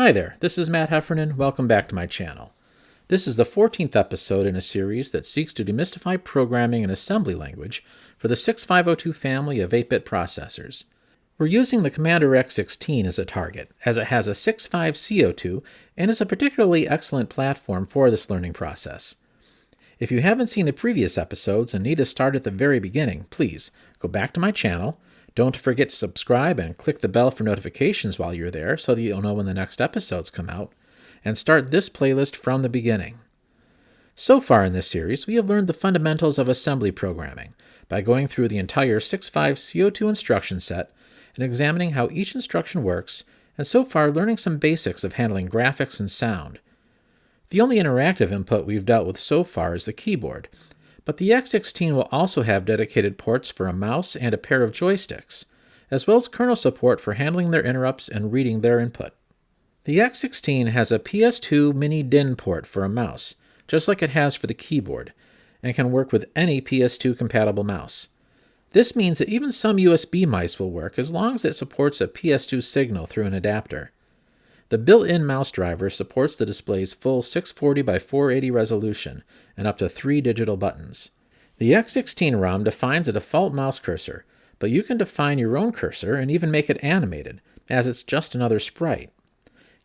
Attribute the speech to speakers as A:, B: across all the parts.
A: Hi there, this is Matt Heffernan. Welcome back to my channel. This is the 14th episode in a series that seeks to demystify programming and assembly language for the 6502 family of 8-bit processors. We're using the Commander X16 as a target, as it has a 6.5 CO2 and is a particularly excellent platform for this learning process. If you haven't seen the previous episodes and need to start at the very beginning, please go back to my channel. Don't forget to subscribe and click the bell for notifications while you're there so that you'll know when the next episodes come out, and start this playlist from the beginning. So far in this series, we have learned the fundamentals of assembly programming by going through the entire 6.5 CO2 instruction set and examining how each instruction works, and so far learning some basics of handling graphics and sound. The only interactive input we've dealt with so far is the keyboard, but the X16 will also have dedicated ports for a mouse and a pair of joysticks, as well as kernel support for handling their interrupts and reading their input. The X16 has a PS2 mini DIN port for a mouse, just like it has for the keyboard, and can work with any PS2 compatible mouse. This means that even some USB mice will work as long as it supports a PS2 signal through an adapter. The built-in mouse driver supports the display's full 640 by 480 resolution and up to 3 digital buttons. The X16 ROM defines a default mouse cursor, but you can define your own cursor and even make it animated, as it's just another sprite.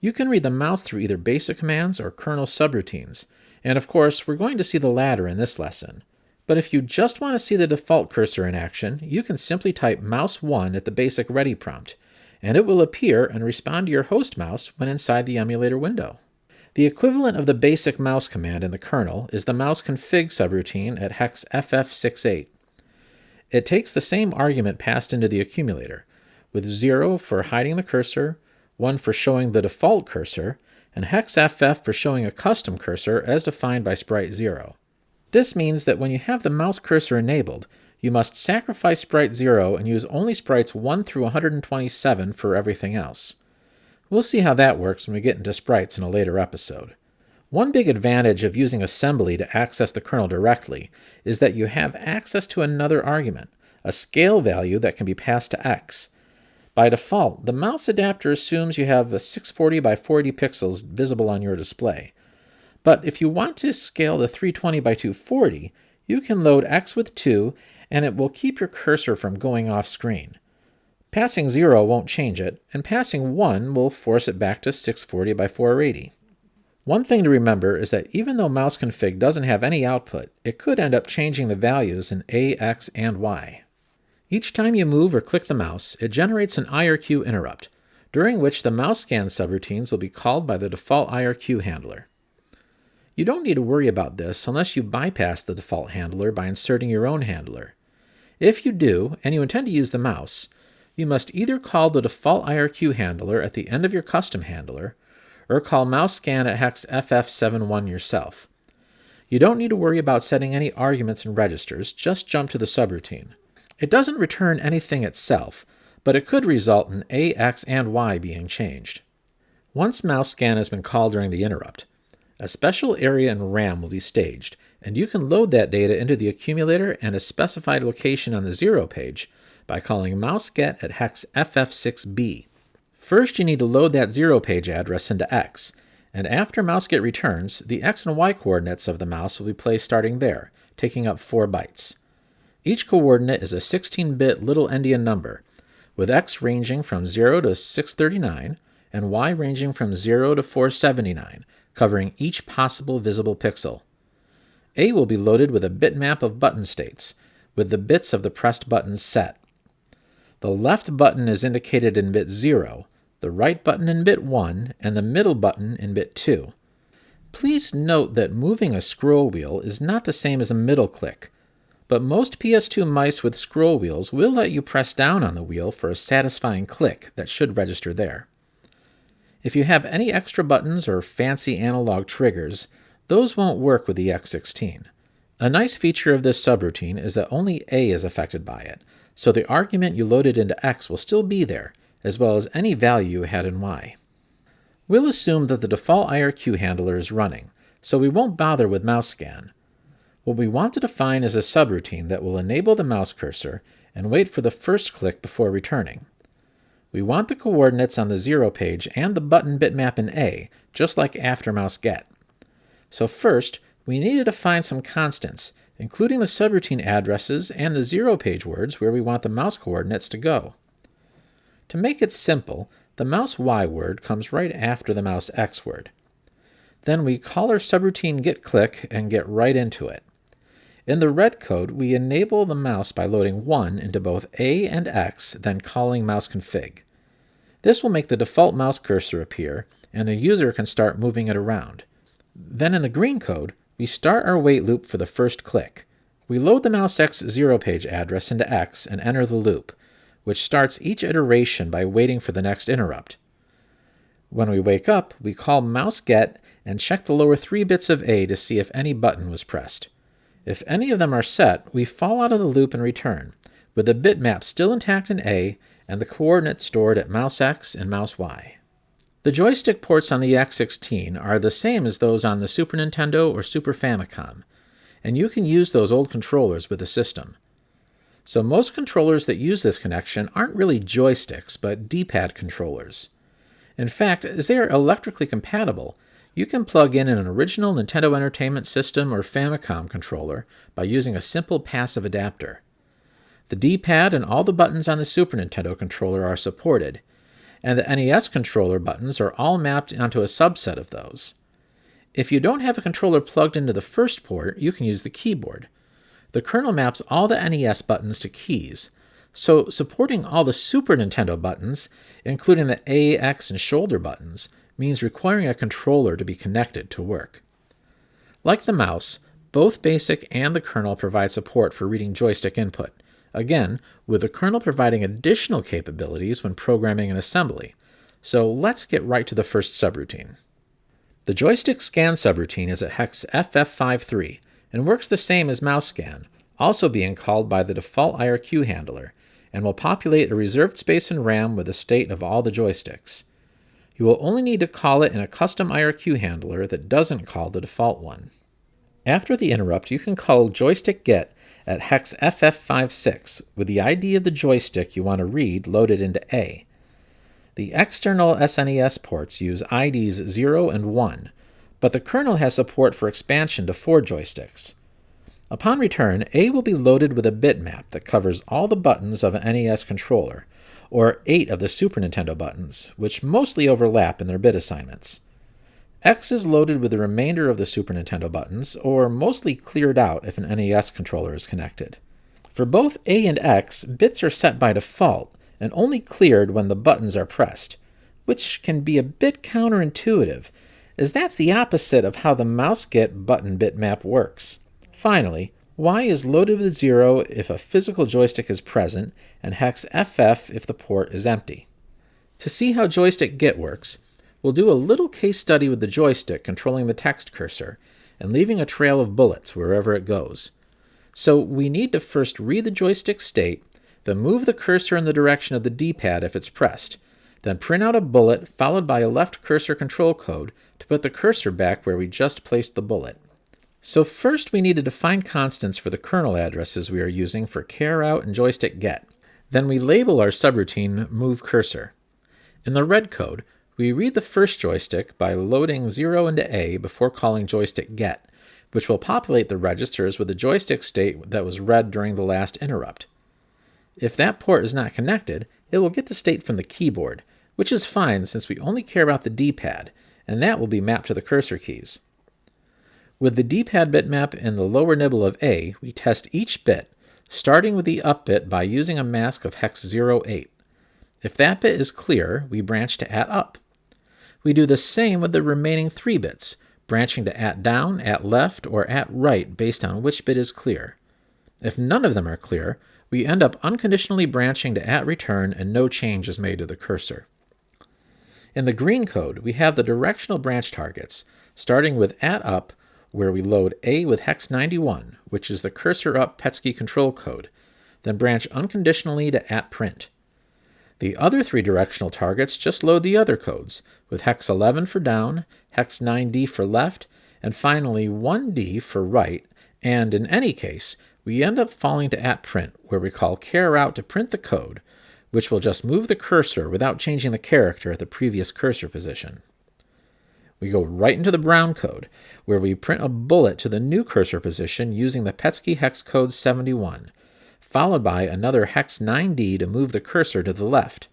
A: You can read the mouse through either basic commands or kernel subroutines, and of course we're going to see the latter in this lesson. But if you just want to see the default cursor in action, you can simply type mouse 1 at the basic ready prompt, and it will appear and respond to your host mouse when inside the emulator window. The equivalent of the basic mouse command in the kernel is the mouse config subroutine at hex FF68. It takes the same argument passed into the accumulator, with 0 for hiding the cursor, 1 for showing the default cursor, and hex FF for showing a custom cursor as defined by sprite 0. This means that when you have the mouse cursor enabled, you must sacrifice sprite 0 and use only sprites 1 through 127 for everything else. We'll see how that works when we get into sprites in a later episode. One big advantage of using assembly to access the kernel directly is that you have access to another argument, a scale value that can be passed to X. By default, the mouse adapter assumes you have a 640 by 480 pixels visible on your display. But if you want to scale to 320 by 240, you can load X with 2 and it will keep your cursor from going off screen. Passing 0 won't change it, and passing 1 will force it back to 640 by 480. One thing to remember is that even though mouse config doesn't have any output, it could end up changing the values in A, X, and Y. Each time you move or click the mouse, it generates an IRQ interrupt, during which the mouse scan subroutines will be called by the default IRQ handler. You don't need to worry about this unless you bypass the default handler by inserting your own handler. If you do, and you intend to use the mouse, you must either call the default IRQ handler at the end of your custom handler, or call mouse scan at hex FF71 yourself. You don't need to worry about setting any arguments and registers, just jump to the subroutine. It doesn't return anything itself, but it could result in A, X, and Y being changed. Once mouse scan has been called during the interrupt, a special area in RAM will be staged, and you can load that data into the accumulator and a specified location on the 0 page by calling mouseget at hex FF6B. First, you need to load that 0 page address into X, and after mouseget returns, the X and Y coordinates of the mouse will be placed starting there, taking up 4 bytes. Each coordinate is a 16-bit little endian number, with X ranging from 0 to 639 and Y ranging from 0 to 479, covering each possible visible pixel. A will be loaded with a bitmap of button states, with the bits of the pressed buttons set. The left button is indicated in bit 0, the right button in bit 1, and the middle button in bit 2. Please note that moving a scroll wheel is not the same as a middle click, but most PS2 mice with scroll wheels will let you press down on the wheel for a satisfying click that should register there. If you have any extra buttons or fancy analog triggers, those won't work with the X16. A nice feature of this subroutine is that only A is affected by it, so the argument you loaded into X will still be there, as well as any value you had in Y. We'll assume that the default IRQ handler is running, so we won't bother with mouse scan. What we want to define is a subroutine that will enable the mouse cursor and wait for the first click before returning. We want the coordinates on the 0 page and the button bitmap in A, just like after mouse get. So first, we need to define some constants, including the subroutine addresses and the 0 page words where we want the mouse coordinates to go. To make it simple, the mouse Y word comes right after the mouse X word. Then we call our subroutine getClick and get right into it. In the red code, we enable the mouse by loading 1 into both A and X, then calling mouseConfig. This will make the default mouse cursor appear, and the user can start moving it around. Then in the green code, we start our wait loop for the first click. We load the mouse X 0 page address into X and enter the loop, which starts each iteration by waiting for the next interrupt. When we wake up, we call mouseGet and check the lower 3 bits of A to see if any button was pressed. If any of them are set, we fall out of the loop and return, with the bitmap still intact in A and the coordinates stored at mouse X and mouse Y. The joystick ports on the X16 are the same as those on the Super Nintendo or Super Famicom, and you can use those old controllers with the system. So most controllers that use this connection aren't really joysticks, but D-pad controllers. In fact, as they are electrically compatible, you can plug in an original Nintendo Entertainment System or Famicom controller by using a simple passive adapter. The D-pad and all the buttons on the Super Nintendo controller are supported, and the NES controller buttons are all mapped onto a subset of those. If you don't have a controller plugged into the first port, you can use the keyboard. The kernel maps all the NES buttons to keys, so supporting all the Super Nintendo buttons, including the A, X, and shoulder buttons, means requiring a controller to be connected to work. Like the mouse, both BASIC and the kernel provide support for reading joystick input, again, with the kernel providing additional capabilities when programming an assembly. So let's get right to the first subroutine. The joystick scan subroutine is at hex FF53 and works the same as mouse scan, also being called by the default IRQ handler, and will populate a reserved space in RAM with the state of all the joysticks. You will only need to call it in a custom IRQ handler that doesn't call the default one. After the interrupt, you can call joystick get at hex FF56 with the ID of the joystick you want to read loaded into A. The external SNES ports use IDs 0 and 1, but the kernel has support for expansion to 4 joysticks. Upon return, A will be loaded with a bitmap that covers all the buttons of an NES controller, or 8 of the Super Nintendo buttons, which mostly overlap in their bit assignments. X is loaded with the remainder of the Super Nintendo buttons, or mostly cleared out if an NES controller is connected. For both A and X, bits are set by default, and only cleared when the buttons are pressed, which can be a bit counterintuitive, as that's the opposite of how the mouseGet button bitmap works. Finally, Y is loaded with 0 if a physical joystick is present, and hex FF if the port is empty. To see how joystick get works, we'll do a little case study with the joystick controlling the text cursor, and leaving a trail of bullets wherever it goes. So we need to first read the joystick state, then move the cursor in the direction of the D-pad if it's pressed, then print out a bullet followed by a left cursor control code to put the cursor back where we just placed the bullet. So first we need to define constants for the kernel addresses we are using for carout and joystick get. Then we label our subroutine move cursor. In the red code, we read the first joystick by loading 0 into A before calling joystick get, which will populate the registers with the joystick state that was read during the last interrupt. If that port is not connected, it will get the state from the keyboard, which is fine since we only care about the D-pad, and that will be mapped to the cursor keys. With the D-pad bitmap in the lower nibble of A, we test each bit, starting with the up bit by using a mask of hex 08. If that bit is clear, we branch to @up. We do the same with the remaining 3 bits, branching to @down, @left, or @right based on which bit is clear. If none of them are clear, we end up unconditionally branching to @return and no change is made to the cursor. In the green code, we have the directional branch targets, starting with @up, where we load A with hex 91, which is the cursor up Petsky control code, then branch unconditionally to @print. The other 3 directional targets just load the other codes, with hex 11 for down, hex 9D for left, and finally 1D for right, and in any case, we end up falling to @print, where we call carout to print the code, which will just move the cursor without changing the character at the previous cursor position. We go right into the brown code, where we print a bullet to the new cursor position using the Petsky hex code 71, followed by another hex 9D to move the cursor to the left.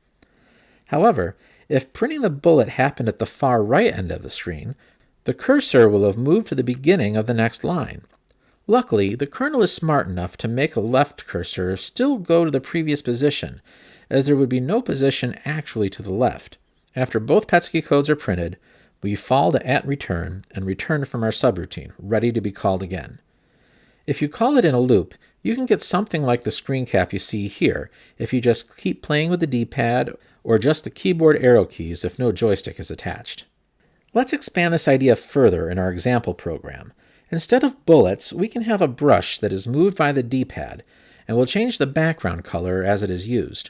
A: However, if printing the bullet happened at the far right end of the screen, the cursor will have moved to the beginning of the next line. Luckily, the kernel is smart enough to make a left cursor still go to the previous position, as there would be no position actually to the left. After both Petsky codes are printed, we fall to @return and return from our subroutine, ready to be called again. If you call it in a loop, you can get something like the screen cap you see here if you just keep playing with the D-pad or just the keyboard arrow keys if no joystick is attached. Let's expand this idea further in our example program. Instead of bullets, we can have a brush that is moved by the D-pad, and we'll change the background color as it is used.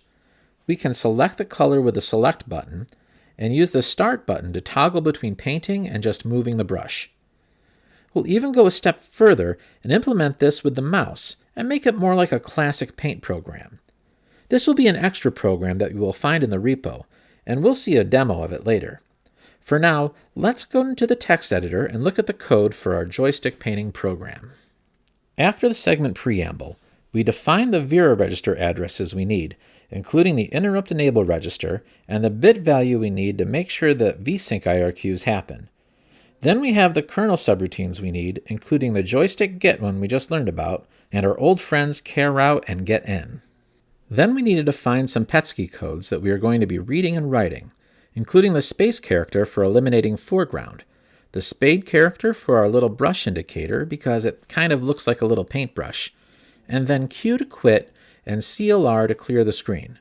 A: We can select the color with the Select button, and use the Start button to toggle between painting and just moving the brush. We'll even go a step further and implement this with the mouse, and make it more like a classic paint program. This will be an extra program that you will find in the repo, and we'll see a demo of it later. For now, let's go into the text editor and look at the code for our joystick painting program. After the segment preamble, we define the Vera register addresses we need, including the interrupt enable register and the bit value we need to make sure that VSync IRQs happen. Then we have the kernel subroutines we need, including the joystick get one we just learned about, and our old friends carout and getIn. Then we need to define some Petsky codes that we are going to be reading and writing, including the space character for eliminating foreground, the spade character for our little brush indicator because it kind of looks like a little paintbrush, and then Q to quit and CLR to clear the screen.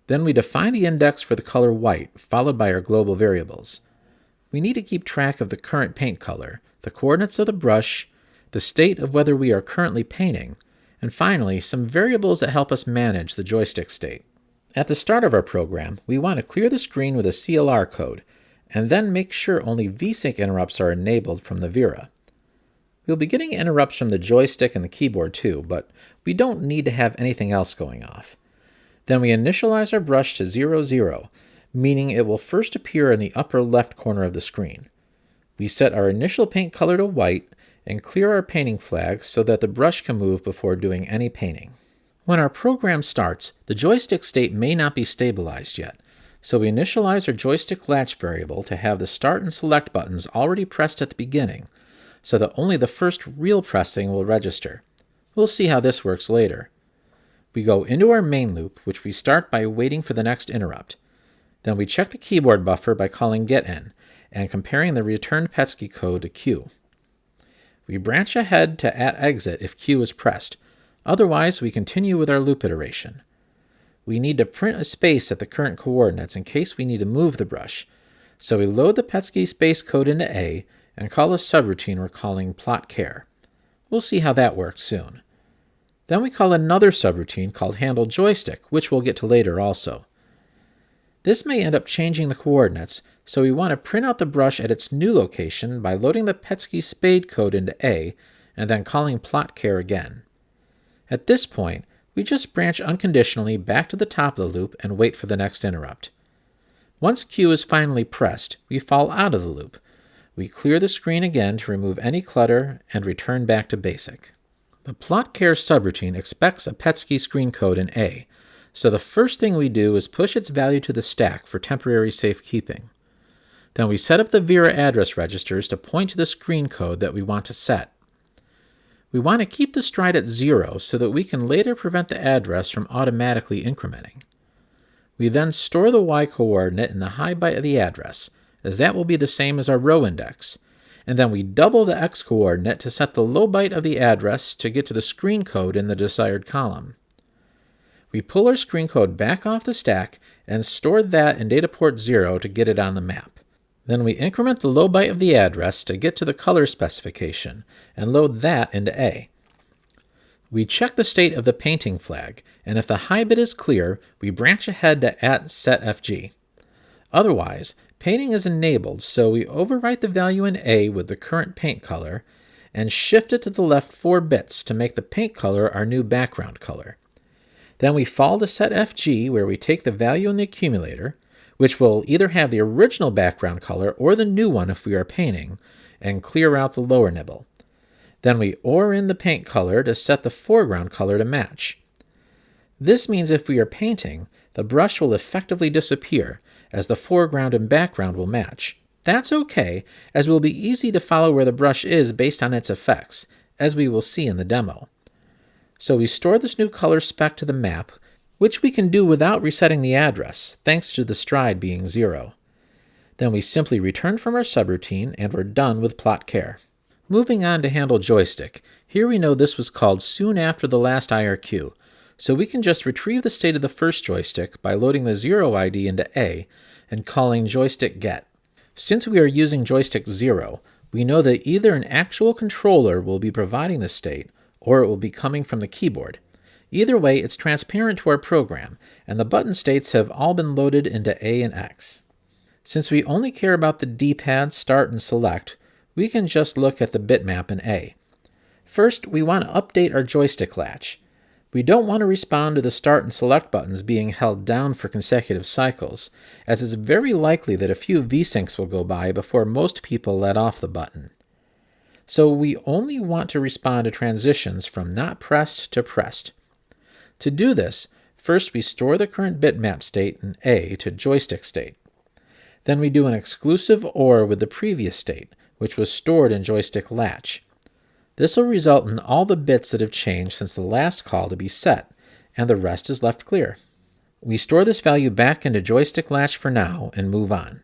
A: Then we define the index for the color white, followed by our global variables. We need to keep track of the current paint color, the coordinates of the brush, the state of whether we are currently painting, and finally, some variables that help us manage the joystick state. At the start of our program, we want to clear the screen with a CLR code, and then make sure only VSync interrupts are enabled from the Vera. We'll be getting interrupts from the joystick and the keyboard too, but we don't need to have anything else going off. Then we initialize our brush to 0, 0, meaning it will first appear in the upper left corner of the screen. We set our initial paint color to white and clear our painting flag so that the brush can move before doing any painting. When our program starts, the joystick state may not be stabilized yet, so we initialize our joystick latch variable to have the Start and Select buttons already pressed at the beginning, so that only the first real pressing will register. We'll see how this works later. We go into our main loop, which we start by waiting for the next interrupt. Then we check the keyboard buffer by calling getIn and comparing the returned Petsky code to Q. We branch ahead to @exit if Q is pressed. Otherwise, we continue with our loop iteration. We need to print a space at the current coordinates in case we need to move the brush, so we load the Petsky space code into A and call a subroutine we're calling plotChar. We'll see how that works soon. Then we call another subroutine called handleJoystick, which we'll get to later also. This may end up changing the coordinates, so we want to print out the brush at its new location by loading the Petsky spade code into A and then calling plotChar again. At this point, we just branch unconditionally back to the top of the loop and wait for the next interrupt. Once Q is finally pressed, we fall out of the loop. We clear the screen again to remove any clutter and return back to basic. The plotChar subroutine expects a Petsky screen code in A, so the first thing we do is push its value to the stack for temporary safekeeping. Then we set up the Vera address registers to point to the screen code that we want to set. We want to keep the stride at 0 so that we can later prevent the address from automatically incrementing. We then store the Y coordinate in the high byte of the address, as that will be the same as our row index, and then we double the X coordinate to set the low byte of the address to get to the screen code in the desired column. We pull our screen code back off the stack and store that in data port 0 to get it on the map. Then we increment the low byte of the address to get to the color specification and load that into A. We check the state of the painting flag, and if the high bit is clear, we branch ahead to @setFG. Otherwise, painting is enabled, so we overwrite the value in A with the current paint color and shift it to the left 4 bits to make the paint color our new background color. Then we fall to set FG, where we take the value in the accumulator, which will either have the original background color or the new one if we are painting, and clear out the lower nibble. Then we OR in the paint color to set the foreground color to match. This means if we are painting, the brush will effectively disappear, as the foreground and background will match. That's okay, as it will be easy to follow where the brush is based on its effects, as we will see in the demo. So we store this new color spec to the map, which we can do without resetting the address, thanks to the stride being 0. Then we simply return from our subroutine and we're done with plot care. Moving on to handle Joystick, here we know this was called soon after the last IRQ, so we can just retrieve the state of the first joystick by loading the 0 ID into A and calling joystick get. Since we are using joystick 0, we know that either an actual controller will be providing the state or it will be coming from the keyboard. Either way, it's transparent to our program, and the button states have all been loaded into A and X. Since we only care about the D-pad, start, and select, we can just look at the bitmap in A. First, we want to update our joystick latch. We don't want to respond to the start and select buttons being held down for consecutive cycles, as it's very likely that a few V-syncs will go by before most people let off the button. So we only want to respond to transitions from not pressed to pressed. To do this, first we store the current bitmap state in A to joystick state. Then we do an exclusive OR with the previous state, which was stored in joystick latch. This will result in all the bits that have changed since the last call to be set, and the rest is left clear. We store this value back into joystick latch for now and move on.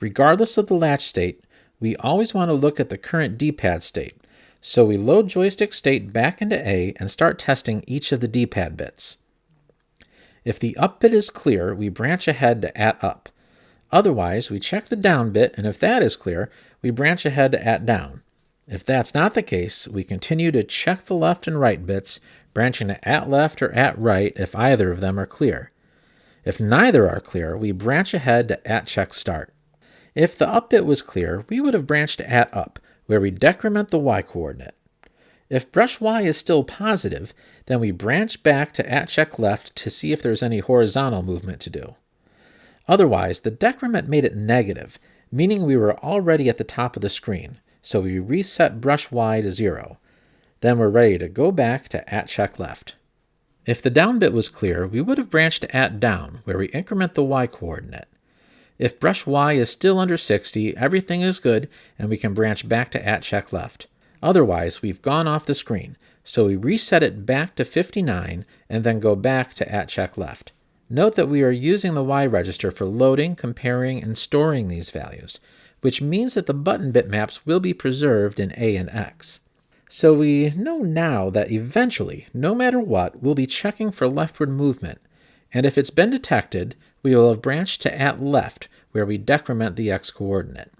A: Regardless of the latch state, we always want to look at the current D-pad state, so we load joystick state back into A and start testing each of the D-pad bits. If the up bit is clear, we branch ahead to at up. Otherwise, we check the down bit, and if that is clear, we branch ahead to at down. If that's not the case, we continue to check the left and right bits, branching to at left or at right if either of them are clear. If neither are clear, we branch ahead to at check start. If the up bit was clear, we would have branched to at up, where we decrement the y coordinate. If brush y is still positive, then we branch back to at check left to see if there's any horizontal movement to do. Otherwise, the decrement made it negative, meaning we were already at the top of the screen, so we reset brush y to 0. Then we're ready to go back to at check left. If the down bit was clear, we would have branched to at down, where we increment the y coordinate. If brush y is still under 60, everything is good, and we can branch back to at check left. Otherwise, we've gone off the screen, so we reset it back to 59 and then go back to at check left. Note that we are using the Y register for loading, comparing, and storing these values, which means that the button bitmaps will be preserved in A and X. So we know now that eventually, no matter what, we'll be checking for leftward movement, and if it's been detected, we will have branched to at left, where we decrement the X coordinate.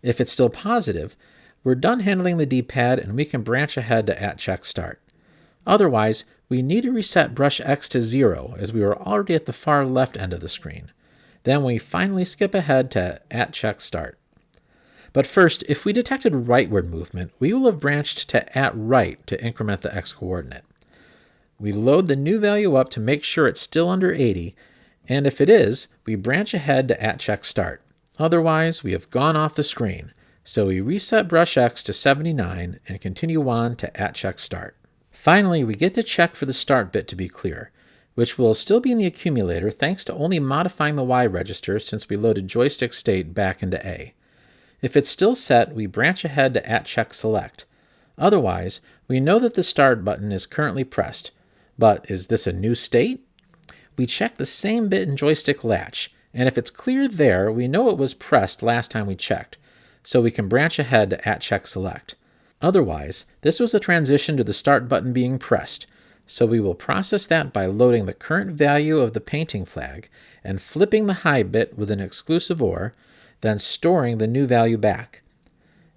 A: If it's still positive, we're done handling the D-pad and we can branch ahead to at check start. Otherwise, we need to reset brush X to 0, as we were already at the far left end of the screen. Then we finally skip ahead to at check start. But first, if we detected rightward movement, we will have branched to at right to increment the X coordinate. We load the new value up to make sure it's still under 80, and if it is, we branch ahead to at check start. Otherwise, we have gone off the screen, so we reset brush X to 79 and continue on to at check start. Finally, we get to check for the start bit to be clear, which will still be in the accumulator thanks to only modifying the Y register since we loaded joystick state back into A. If it's still set, we branch ahead to at check select. Otherwise, we know that the start button is currently pressed. But is this a new state? We check the same bit in joystick latch, and if it's clear there, we know it was pressed last time we checked, so we can branch ahead to at check select. Otherwise, this was a transition to the start button being pressed, so we will process that by loading the current value of the painting flag and flipping the high bit with an exclusive OR, then storing the new value back.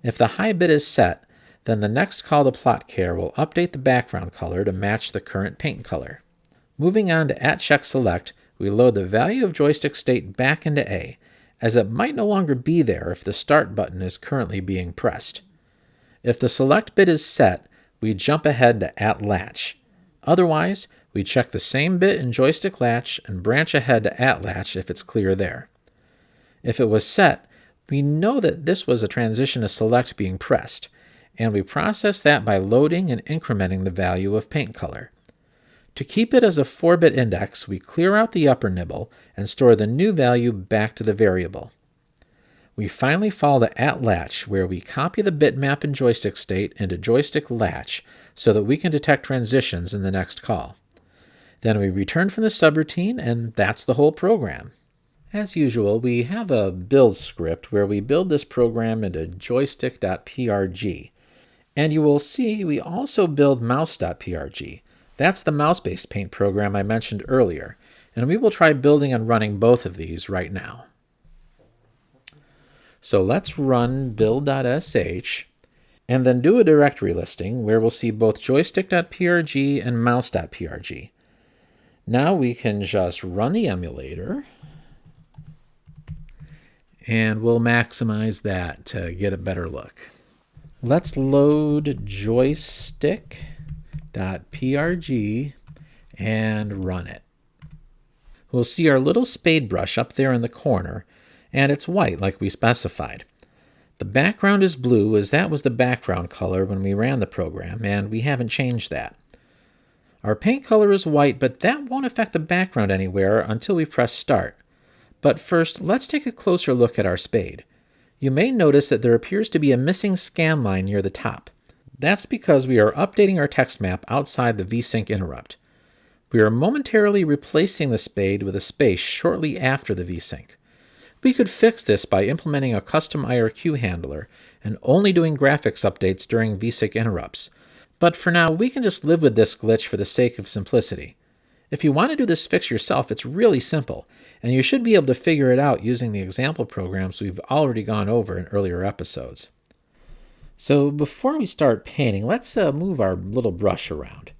A: If the high bit is set, then the next call to plot care will update the background color to match the current paint color. Moving on to at check select, we load the value of joystick state back into A, as it might no longer be there if the start button is currently being pressed. If the select bit is set, we jump ahead to at latch. Otherwise, We check the same bit in joystick latch and branch ahead to at latch if it's clear there. If it was set, we know that this was a transition to select being pressed, and we process that by loading and incrementing the value of paint color. To keep it as a 4-bit index, we clear out the upper nibble and store the new value back to the variable. We finally follow the at latch, where we copy the bitmap in joystick state into joystick latch so that we can detect transitions in the next call. Then we return from the subroutine, and that's the whole program. As usual, we have a build script where we build this program into joystick.prg. And you will see we also build mouse.prg. That's the mouse-based paint program I mentioned earlier, and we will try building and running both of these right now. So let's run build.sh, and then do a directory listing where we'll see both joystick.prg and mouse.prg. Now we can just run the emulator, and we'll maximize that to get a better look. Let's load joystick.prg and run it. We'll see our little spade brush up there in the corner, and it's white like we specified. The background is blue, as that was the background color when we ran the program, and we haven't changed that. Our paint color is white, but that won't affect the background anywhere until we press start. But first, let's take a closer look at our spade. You may notice that there appears to be a missing scan line near the top. That's because we are updating our text map outside the vsync interrupt. We are momentarily replacing the spade with a space shortly after the vsync. We could fix this by implementing a custom IRQ handler and only doing graphics updates during vsync interrupts. But for now, we can just live with this glitch for the sake of simplicity. If you want to do this fix yourself, it's really simple, and you should be able to figure it out using the example programs we've already gone over in earlier episodes. So before we start painting, let's move our little brush around.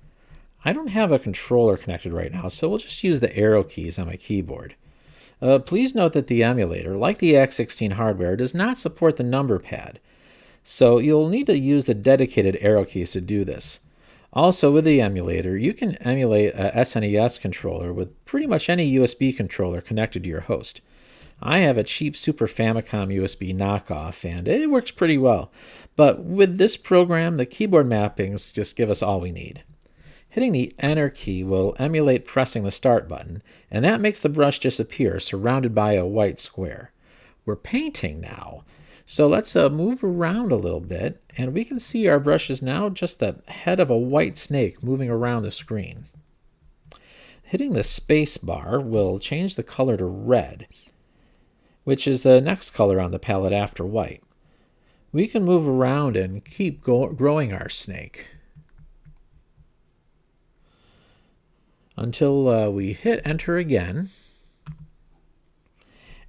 A: I don't have a controller connected right now, so we'll just use the arrow keys on my keyboard. Please note that the emulator, like the X16 hardware, does not support the number pad, so you'll need to use the dedicated arrow keys to do this. Also, with the emulator, you can emulate a SNES controller with pretty much any USB controller connected to your host. I have a cheap Super Famicom USB knockoff, and it works pretty well. But with this program, the keyboard mappings just give us all we need. Hitting the Enter key will emulate pressing the Start button, and that makes the brush disappear, surrounded by a white square. We're painting now. So let's move around a little bit, and we can see our brush is now just the head of a white snake moving around the screen. Hitting the space bar will change the color to red, which is the next color on the palette after white. We can move around and keep growing our snake until we hit Enter again,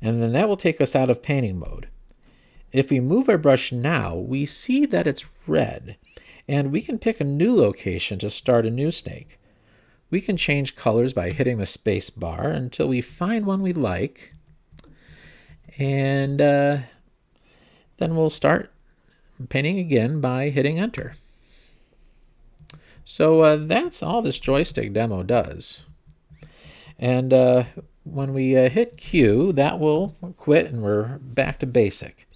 A: and then that will take us out of painting mode. If we move our brush now, we see that it's red, and we can pick a new location to start a new snake. We can change colors by hitting the space bar until we find one we like, and then we'll start painting again by hitting Enter. So that's all this joystick demo does. And when we hit Q, that will quit and we're back to basic.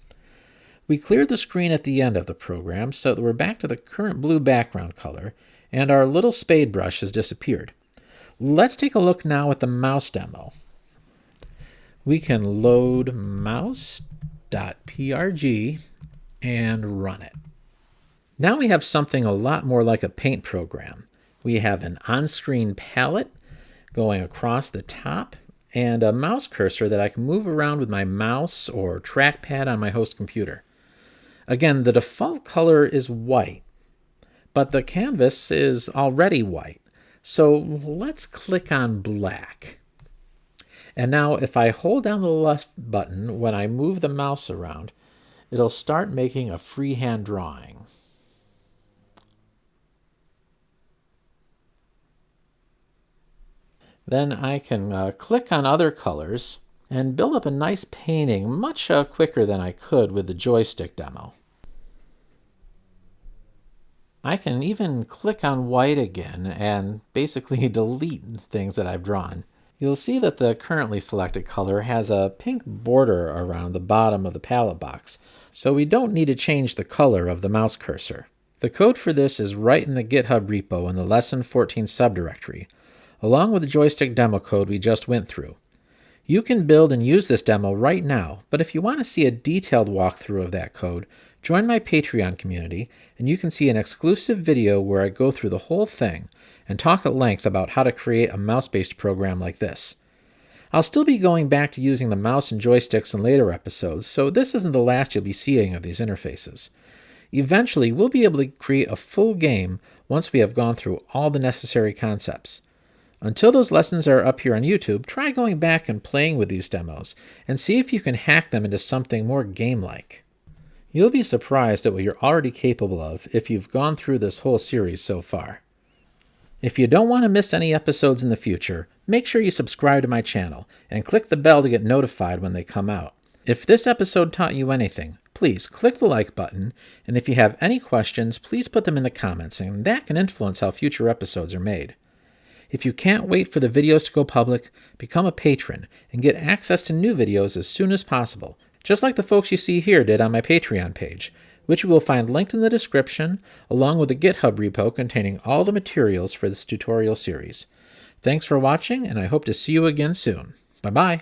A: We cleared the screen at the end of the program so that we're back to the current blue background color, and our little spade brush has disappeared. Let's take a look now at the mouse demo. We can load mouse.prg and run it. Now we have something a lot more like a paint program. We have an on-screen palette going across the top, and a mouse cursor that I can move around with my mouse or trackpad on my host computer. Again, the default color is white, but the canvas is already white. So let's click on black. And now if I hold down the left button when I move the mouse around, it'll start making a freehand drawing. Then I can click on other colors and build up a nice painting much quicker than I could with the joystick demo. I can even click on white again and basically delete things that I've drawn. You'll see that the currently selected color has a pink border around the bottom of the palette box, so we don't need to change the color of the mouse cursor. The code for this is right in the GitHub repo in the Lesson 14 subdirectory, along with the joystick demo code we just went through. You can build and use this demo right now, but if you want to see a detailed walkthrough of that code, join my Patreon community and you can see an exclusive video where I go through the whole thing and talk at length about how to create a mouse-based program like this. I'll still be going back to using the mouse and joysticks in later episodes, so this isn't the last you'll be seeing of these interfaces. Eventually, we'll be able to create a full game once we have gone through all the necessary concepts. Until those lessons are up here on YouTube, try going back and playing with these demos and see if you can hack them into something more game-like. You'll be surprised at what you're already capable of if you've gone through this whole series so far. If you don't want to miss any episodes in the future, make sure you subscribe to my channel and click the bell to get notified when they come out. If this episode taught you anything, please click the like button, and if you have any questions, please put them in the comments, and that can influence how future episodes are made. If you can't wait for the videos to go public, become a patron and get access to new videos as soon as possible, just like the folks you see here did on my Patreon page, which you will find linked in the description, along with a GitHub repo containing all the materials for this tutorial series. Thanks for watching, and I hope to see you again soon. Bye-bye.